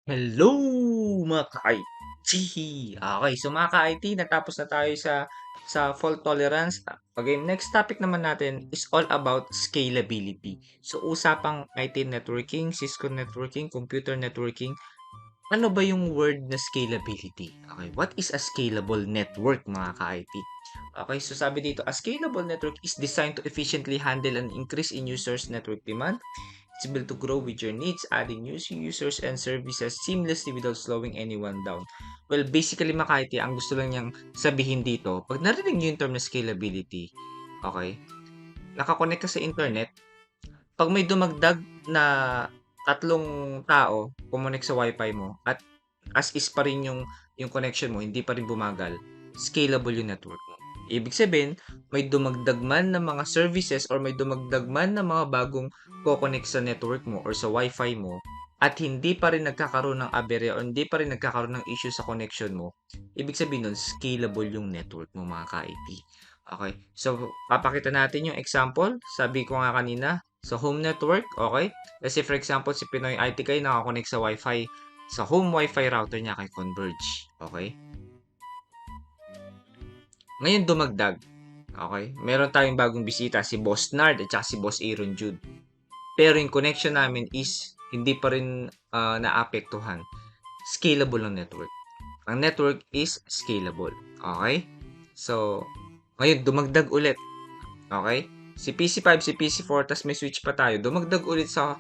Hello mga ka-IT! Okay, so mga ka-IT, natapos na tayo sa fault tolerance. Okay, next topic naman natin is all about scalability. So, usapang IT networking, Cisco networking, computer networking. Ano ba yung word na scalability? Okay, what is a scalable network mga ka-IT? Okay, so sabi dito, a scalable network is designed to efficiently handle an increase in users' network demand. It's built to grow with your needs, adding new users and services seamlessly without slowing anyone down. Well, basically, Makati, ang gusto lang niyang sabihin dito, pag narinig niyo yung term na scalability, okay, nakakonect ka sa internet, pag may dumagdag na tatlong tao kumonek sa wifi mo at as is pa rin yung connection mo, hindi pa rin bumagal, scalable yung network mo. Ibig sabihin, may dumagdag man na mga services or may dumagdag man na mga bagong ko-connect sa network mo or sa wifi mo at hindi pa rin nagkakaroon ng aberya or hindi pa rin nagkakaroon ng issue sa connection mo, ibig sabihin nun, scalable yung network mo mga ka-IT. Okay. So, papakita natin yung example. Sabi ko nga kanina, sa home network, okay? Kasi for example, si Pinoy IT kayo nakakonect sa Wi-Fi, sa home Wi-Fi router niya kay Converge. Okay? Ngayon dumagdag. Okay? Meron tayong bagong bisita, si Boss Nard at saka si Boss Aaron Jude. Pero yung connection namin is hindi pa rin naapektuhan. Scalable ang network. Ang network is scalable. Okay? So, ngayon dumagdag ulit. Okay? Si PC5, si PC4, tas may switch pa tayo. Dumagdag ulit sa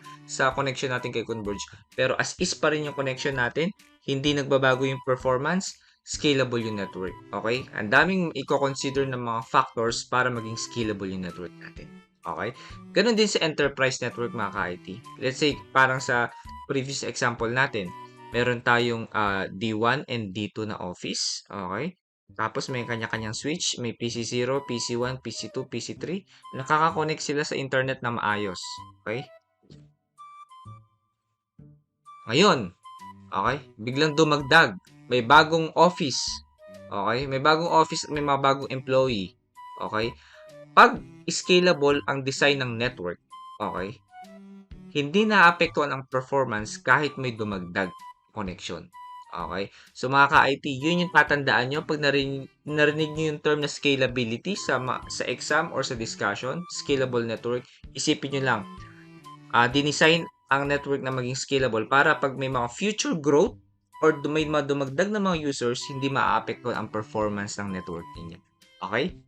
connection natin kay Converge. Pero as is pa rin yung connection natin, hindi nagbabago yung performance, scalable yung network. Okay? Ang daming i-consider ng mga factors para maging scalable yung network natin. Okay? Ganon din sa enterprise network mga ka-IT. Let's say, parang sa previous example natin, meron tayong D1 and D2 na office. Okay? Tapos may kanya-kanyang switch, may PC0, PC1, PC2, PC3. Nakaka-connect sila sa internet na maayos. Okay? Ngayon, okay, biglang dumagdag. May bagong office. Okay? May bagong office at may mga bagong employee. Okay? Pag scalable ang design ng network, okay, hindi naapektuhan ang performance kahit may dumagdag connection. Okay? So mga ka-IT, yun yung tatandaan nyo pag narinig nyo yung term na scalability sa exam or sa discussion, scalable network, isipin nyo lang, dinesign ang network na maging scalable para pag may mga future growth or may mga dumagdag na mga users, hindi maaapektuhan ang performance ng network ninyo. Okay?